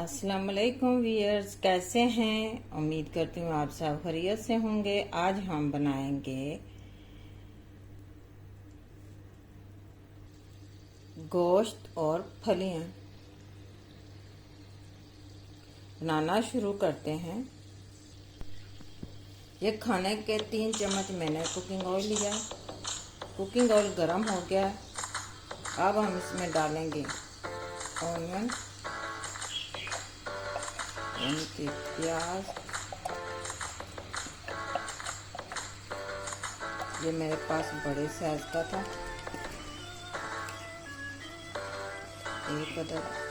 अस्सलाम वालेकुम व्यूअर्स, कैसे हैं। उम्मीद करती हूँ आप सब खैरियत से होंगे। आज हम बनाएंगे गोश्त और फलियां। बनाना शुरू करते हैं। ये खाने के 3 चम्मच मैंने कुकिंग ऑयल लिया। कुकिंग ऑयल गर्म हो गया। अब हम इसमें डालेंगे ऑनियन, यानी कि प्याज। ये मेरे पास बड़े साइज का था, एक अदद।